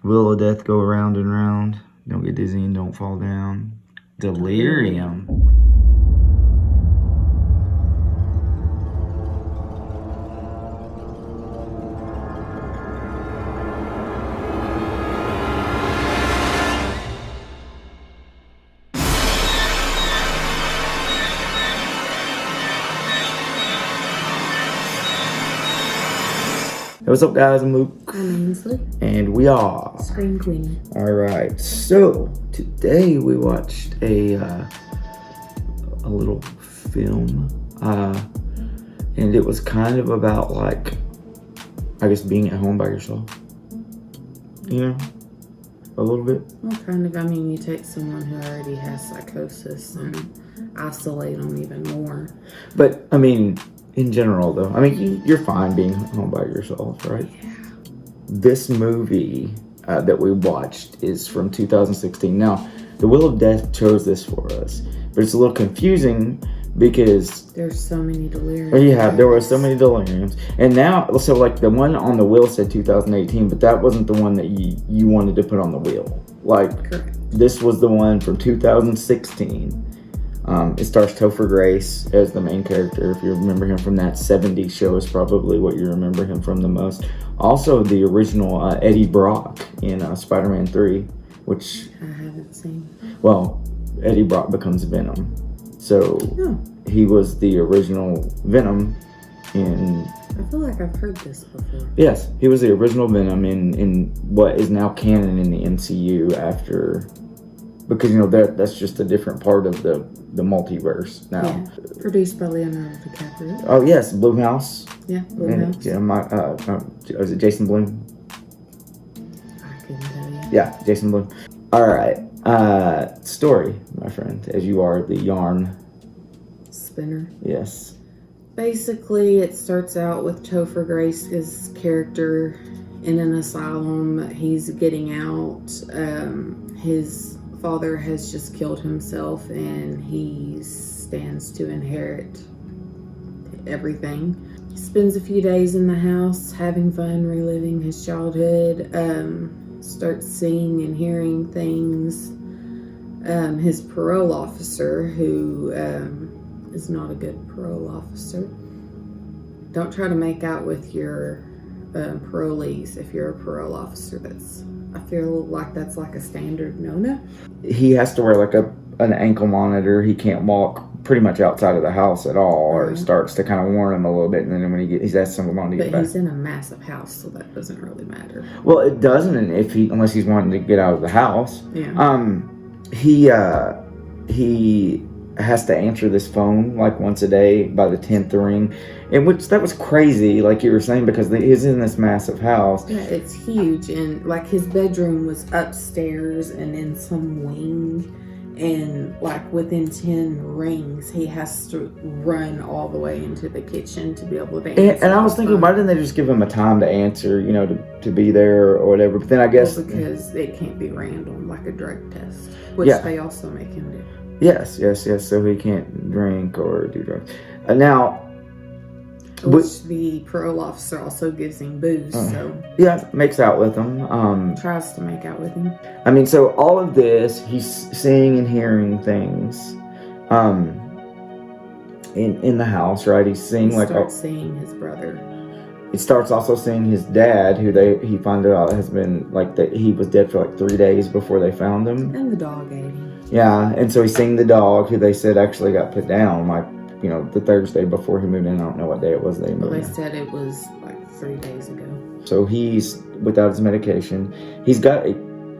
Wheel of death go round and round. Don't get dizzy and don't fall down. Delirium. Hey, what's up, guys? I'm Luke. I'm Ainsley. And we are Queenie. Alright, so today we watched a little film. And it was kind of about, like, I guess being at home by yourself. You know? A little bit. Well, kind of. I mean, you take someone who already has psychosis and isolate them even more. But, I mean, in general, though, I mean, you're fine being home by yourself, right? Yeah. This movie that we watched is from 2016. Now, The Wheel of Death chose this for us, but it's a little confusing because there's so many deliriums. Yeah, there were so many deliriums. And now, so like the one on the wheel said 2018, but that wasn't the one that you wanted to put on the wheel. Like, correct. This was the one from 2016. It stars Topher Grace as the main character. If you remember him from that 70s show, is probably what you remember him from the most. Also, the original Eddie Brock in Spider-Man 3, which I haven't seen. Well, Eddie Brock becomes Venom. So he was the original Venom in... I feel like I've heard this before. Yes, he was the original Venom in what is now canon in the MCU after... Because, you know, that's just a different part of the multiverse now. Yeah. Produced by Leonardo DiCaprio. Oh, yes, Blumhouse. Yeah, Blumhouse. Yeah, was it Jason Blum? I couldn't tell you. Yeah, Jason Blum. All right. Story, my friend, as you are the yarn spinner. Yes. Basically, it starts out with Topher Grace's character in an asylum. He's getting out. His father has just killed himself, and he stands to inherit everything. He spends a few days in the house having fun, reliving his childhood. Starts seeing and hearing things. His parole officer, who is not a good parole officer. Don't try to make out with your parolees if you're a parole officer. I feel like that's like a standard no-no. He has to wear like an ankle monitor. He can't walk pretty much outside of the house at all, or it starts to kind of warn him a little bit, and then when he's asked someone to get back. But he's in a massive house, so that doesn't really matter. Well, it doesn't unless he's wanting to get out of the house. Yeah. He has to answer this phone like once a day by the 10th ring, in which that was crazy, like you were saying, because he's in this massive house. Yeah, it's huge, and like his bedroom was upstairs and in some wing, and like within 10 rings he has to run all the way into the kitchen to be able to answer. And I was thinking, why didn't they just give him a time to answer, you know, to be there or whatever? But then I guess because it can't be random like a drug test, which they also make him do. Yes. So he can't drink or do drugs. Now, which the parole officer also gives him booze. So yeah, makes out with him. Tries to make out with him. I mean, so all of this, he's seeing and hearing things, in the house, right? He's seeing seeing his brother. He starts also seeing his dad, who he finds out has been he was dead for like 3 days before they found him. And the dog ate him. Yeah, and so he's seeing the dog, who they said actually got put down, like, you know, the Thursday before he moved in. I don't know what day it was they moved in. They said it was like 3 days ago. So he's without his medication. He's got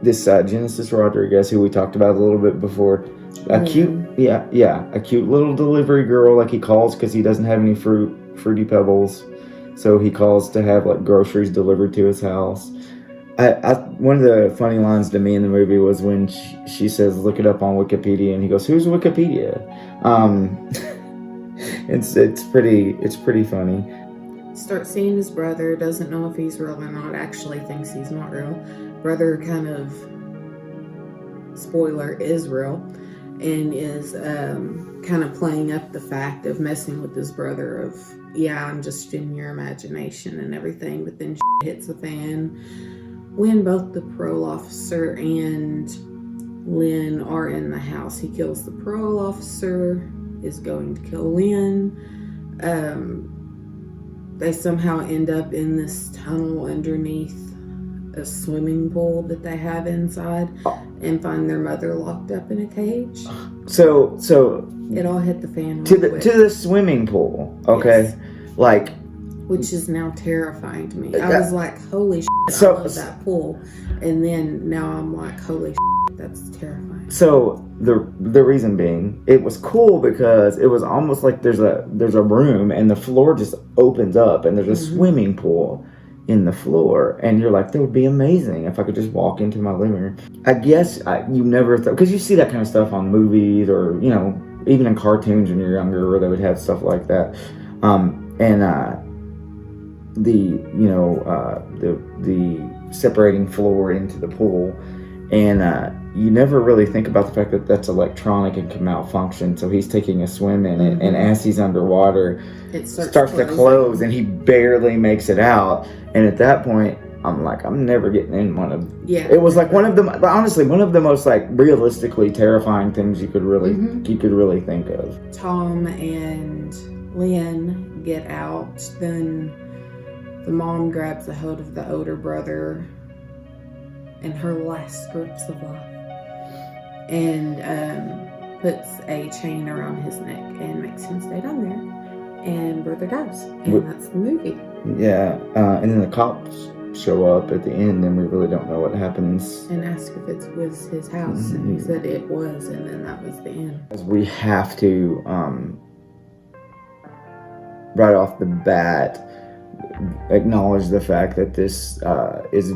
this Genesis Rodriguez, who we talked about a little bit before. A cute little delivery girl, like he calls because he doesn't have any fruity pebbles. So he calls to have like groceries delivered to his house. One of the funny lines to me in the movie was when she says, "Look it up on Wikipedia," and he goes, "Who's Wikipedia?" It's pretty funny. Starts seeing his brother, doesn't know if he's real or not, actually thinks he's not real. Brother kind of, spoiler, is real, and is kind of playing up the fact of messing with his brother of, yeah, I'm just in your imagination and everything, but then hits the fan. when both the parole officer and Lynn are in the house, he kills the parole officer, is going to kill Lynn. They somehow end up in this tunnel underneath a swimming pool that they have inside and find their mother locked up in a cage. So it all hit the fan to the swimming pool, okay? Yes. Like, which is now terrifying to me. I was like, holy shit, I love that pool. And then now I'm like, holy shit, that's terrifying. So the reason being, it was cool because it was almost like there's a room and the floor just opens up and there's a swimming pool in the floor, and you're like, that would be amazing if I could just walk into my living room. I guess you never thought, because you see that kind of stuff on movies or, you know, even in cartoons when you're younger, where they would have stuff like that. The separating floor into the pool, and you never really think about the fact that that's electronic and can malfunction. So he's taking a swim in it, and as he's underwater, it starts to close, and he barely makes it out. And at that point, I'm like, I'm never getting in one of. Yeah. It was like one of the most like realistically terrifying things you could really think of. Tom and Lynn get out, then the mom grabs a hold of the older brother in her last grips of life and puts a chain around his neck and makes him stay down there, and brother dies, and that's the movie. Yeah, and then the cops show up at the end, and we really don't know what happens. And ask if it was his house, and he said it was, and then that was the end. We have to, right off the bat, acknowledge the fact that this is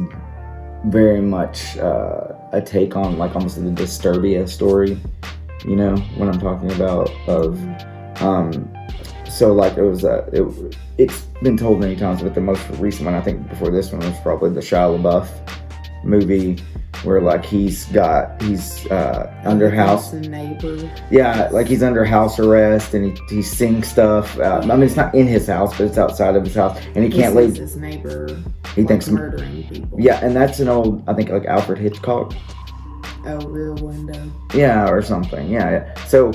very much a take on like almost the Disturbia story, you know what I'm talking about, of so like it's been told many times, but the most recent one I think before this one was probably the Shia LaBeouf movie, where like he's under house neighbor. Yeah, like he's under house arrest, and he sings stuff. I mean, it's not in his house, but it's outside of his house, and he can't leave. His neighbor. He thinks murdering people. Yeah, and that's an old, I think, like Alfred Hitchcock. Oh, Rear Window. Yeah, or something. Yeah. So,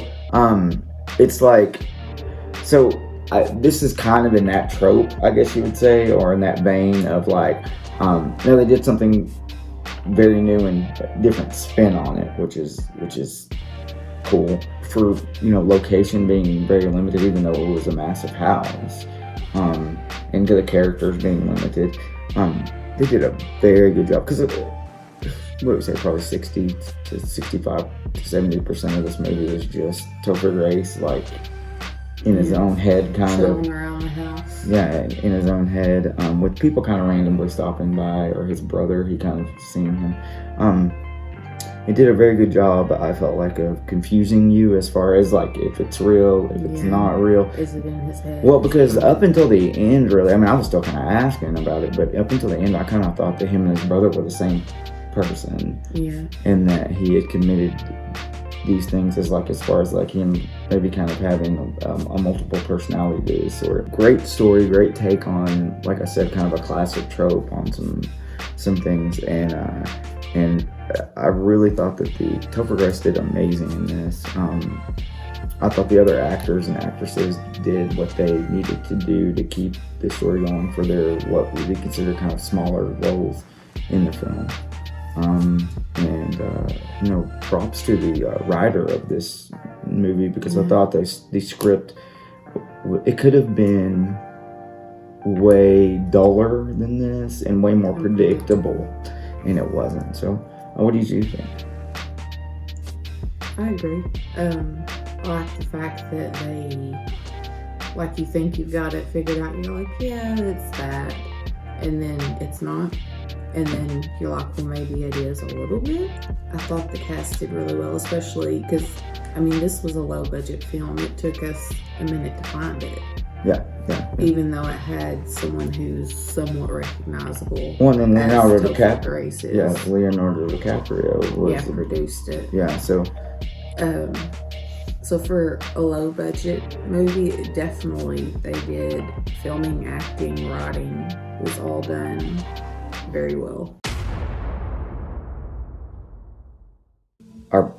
it's like, this is kind of in that trope, I guess you would say, or in that vein of like, they did something very new and different spin on it, which is cool for, you know, location being very limited, even though it was a massive house, and to the characters being limited. They did a very good job, because what would we say, probably 60 to 65 to 70% of this movie is just Topher Grace, like, in his own head, kind of chilling around the house. Yeah, in his own head, with people kind of randomly stopping by, or his brother, he kind of seeing him. It did a very good job, I felt like, of confusing you as far as like if it's real, if it's not real. Is it in his head? Well, because up until the end, really, I mean, I was still kind of asking about it, but up until the end, I kind of thought that him and his brother were the same person. Yeah. And that he had committed these things as far as like him maybe kind of having a multiple personality sort. Great story, great take on, like I said, kind of a classic trope on some things, and I really thought that the Topher Grace did amazing in this. I thought the other actors and actresses did what they needed to do to keep the story going for their, what would be considered kind of smaller roles in the film. Props to the writer of this movie, because I thought the script, it could have been way duller than this and way more predictable, and it wasn't. So, what did you think? I agree. I like the fact that they, like, you think you've got it figured out, and you're like, yeah, it's that, and then it's not. And then you're like, well, maybe it is a little bit. I thought the cast did really well, especially because, I mean, this was a low-budget film. It took us a minute to find it. Yeah. Even though it had someone who's somewhat recognizable. Well, and Leonardo DiCaprio. Yeah, Leonardo DiCaprio produced it. Yeah, so. So for a low-budget movie, definitely they did filming, acting, writing was all done very well.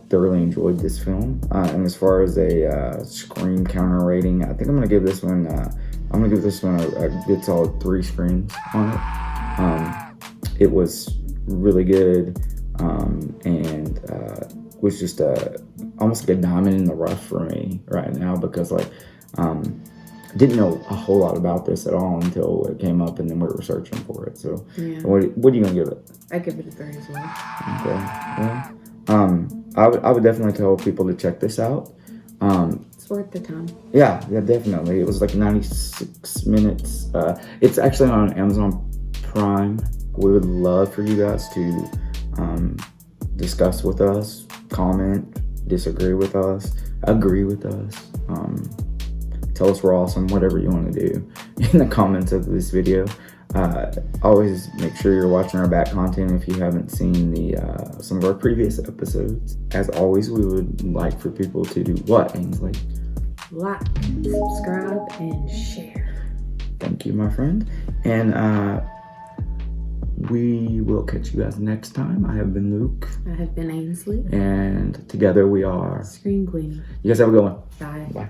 thoroughly enjoyed this film. And as far as a screen counter rating, I think I'm gonna give this one. I'm gonna give this one a good solid 3 screens on it. It was really good, and was just almost like a diamond in the rough for me right now, because like didn't know a whole lot about this at all until it came up, and then we were searching for it. So Yeah. what are you gonna give it? I give it a 3 as well. Okay. Well, I would definitely tell people to check this out. It's worth the time. Yeah, definitely. It was like 96 minutes. It's actually on Amazon Prime. We would love for you guys to discuss with us, comment, disagree with us, agree with us. Tell us we're awesome, whatever you want to do in the comments of this video. Always make sure you're watching our back content if you haven't seen some of our previous episodes. As always, we would like for people to do what, Ainsley? Like, subscribe, and share. Thank you, my friend. And we will catch you guys next time. I have been Luke. I have been Ainsley. And together we are Screen Queenie. You guys have a good one. Bye. Bye.